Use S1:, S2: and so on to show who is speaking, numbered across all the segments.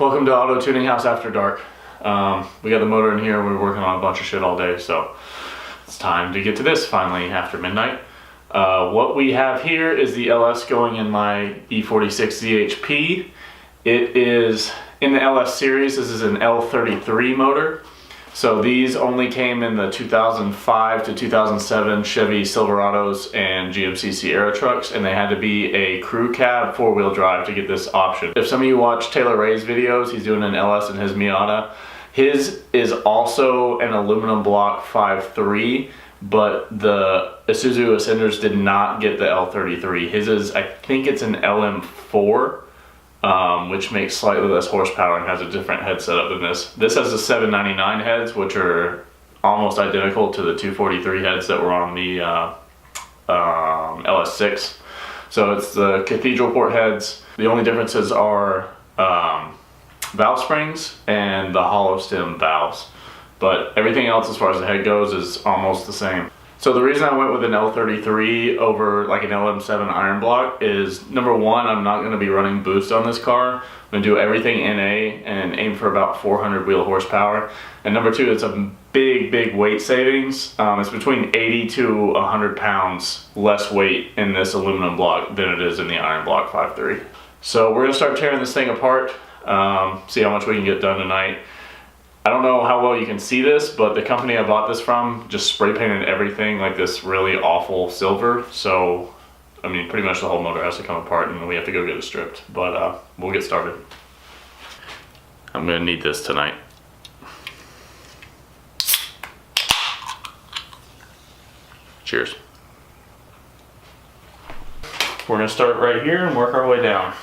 S1: Welcome to Auto Tuning House After Dark. We got the motor in here. We were working on a bunch of shit all day, so it's time to get to this finally after midnight. What we have here is the LS going in my E46 ZHP. It is in the LS series. This is an L33 motor. So these only came in the 2005 to 2007 Chevy Silverados and GMC Sierra trucks, and they had to be a crew cab 4-wheel drive to get this option. If some of you watch Taylor Ray's videos, he's doing an LS in his Miata. His is also an aluminum block 5.3, but the Isuzu Ascenders did not get the L33. His is, I think it's an LM4. Which makes slightly less horsepower and has a different head setup than this. This has the 799 heads, which are almost identical to the 243 heads that were on the LS6. So it's the cathedral port heads. The only differences are valve springs and the hollow stem valves. But everything else as far as the head goes is almost the same. So the reason I went with an L33 over like an LM7 iron block is, number one, I'm not going to be running boost on this car. I'm going to do everything NA and aim for about 400 wheel horsepower. And number two, it's a big weight savings. It's between 80 to 100 pounds less weight in this aluminum block than it is in the iron block 5.3. So we're going to start tearing this thing apart, see how much we can get done tonight. I don't know how well you can see this, but the company I bought this from just spray painted everything like this really awful silver. So, I mean, pretty much the whole motor has to come apart and we have to go get it stripped. But we'll get started. I'm gonna need this tonight. Cheers. We're gonna start right here and work our way down.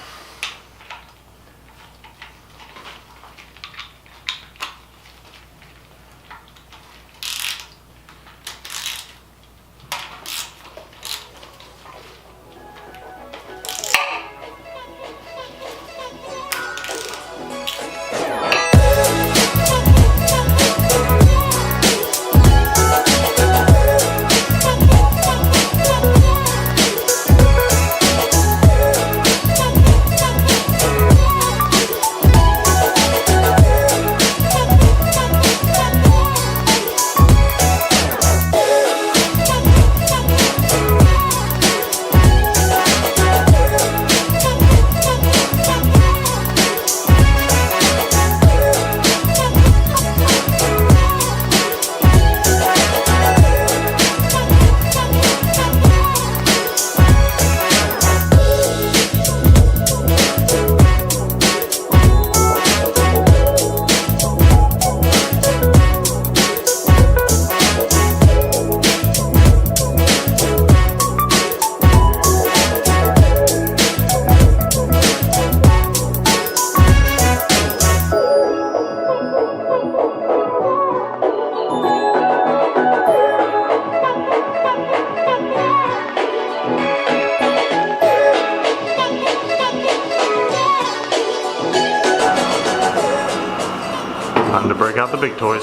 S1: Time to break out the big toys.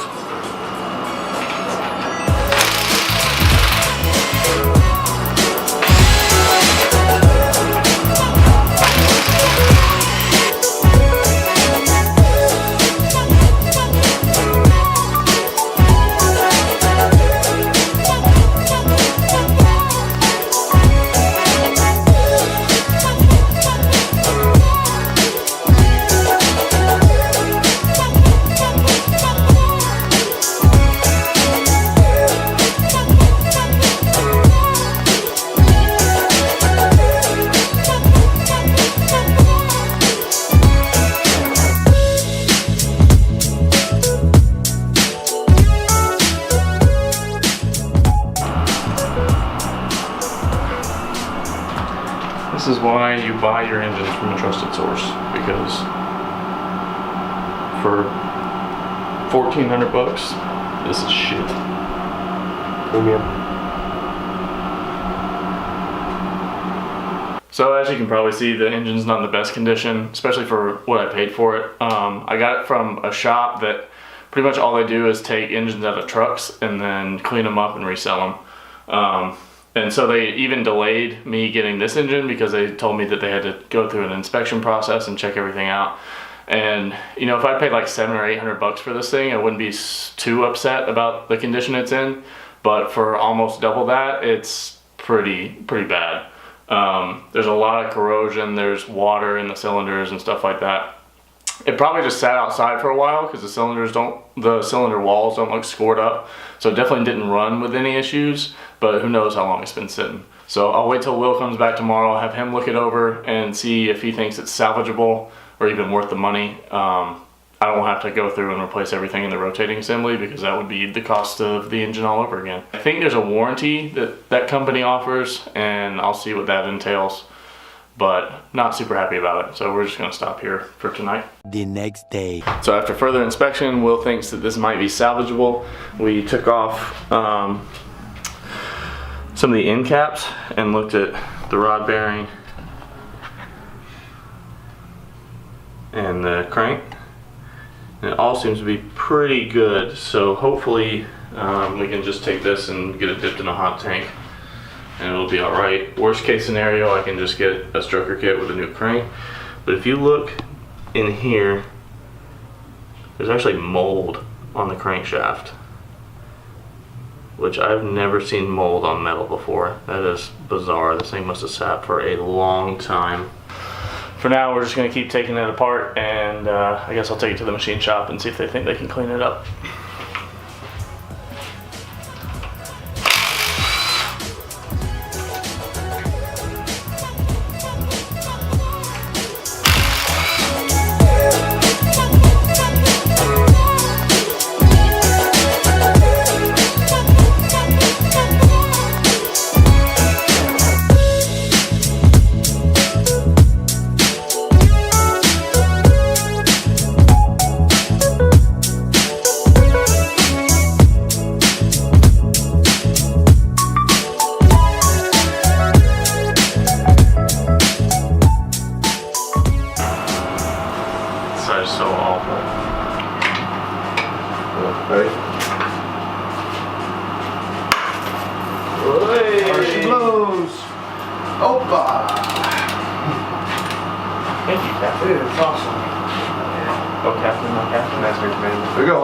S1: This is why you buy your engines from a trusted source, because for 1,400 bucks, this is shit. Premium. So as you can probably see, the engine's not in the best condition, especially for what I paid for it. I got it from a shop that pretty much all they do is take engines out of trucks and then clean them up and resell them. And so they even delayed me getting this engine because they told me that they had to go through an inspection process and check everything out. And you know, if I paid like $700 or $800 for this thing, I wouldn't be too upset about the condition it's in. But for almost double that, it's pretty bad. There's a lot of corrosion. There's water in the cylinders and stuff like that. It probably just sat outside for a while because the cylinder walls don't look scored up. So it definitely didn't run with any issues, but who knows how long it's been sitting. So I'll wait till Will comes back tomorrow, I'll have him look it over and see if he thinks it's salvageable or even worth the money. I don't have to go through and replace everything in the rotating assembly because that would be the cost of the engine all over again. I think there's a warranty that company offers, and I'll see what that entails, but not super happy about it. So we're just gonna stop here for tonight.
S2: The next day.
S1: So after further inspection, Will thinks that this might be salvageable. We took off some of the end caps and looked at the rod bearing and the crank. And it all seems to be pretty good. So hopefully we can just take this and get it dipped in a hot tank and it'll be all right. Worst case scenario, I can just get a stroker kit with a new crank. But if you look in here, there's actually mold on the crankshaft, which I've never seen mold on metal before. That is bizarre. This thing must have sat for a long time. For now, we're just gonna keep taking it apart, and I guess I'll take it to the machine shop and see if they think they can clean it up. So awful.
S3: Ready? There she blows. Opa!
S1: Thank you, Captain.
S3: Dude, it's awesome.
S1: Oh, Captain, not Captain.
S3: That's her command. There we go.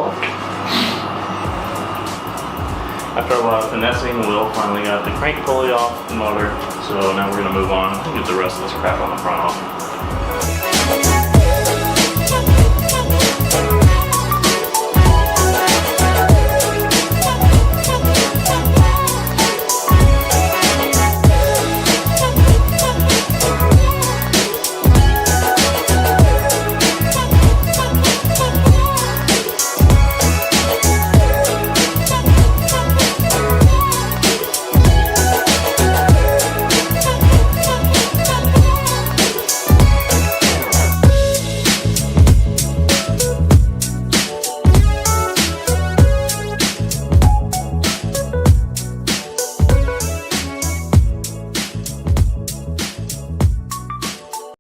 S1: After a lot of finessing, Will finally got the crank pulley off the motor. So now we're gonna move on and get the rest of this crap on the front off.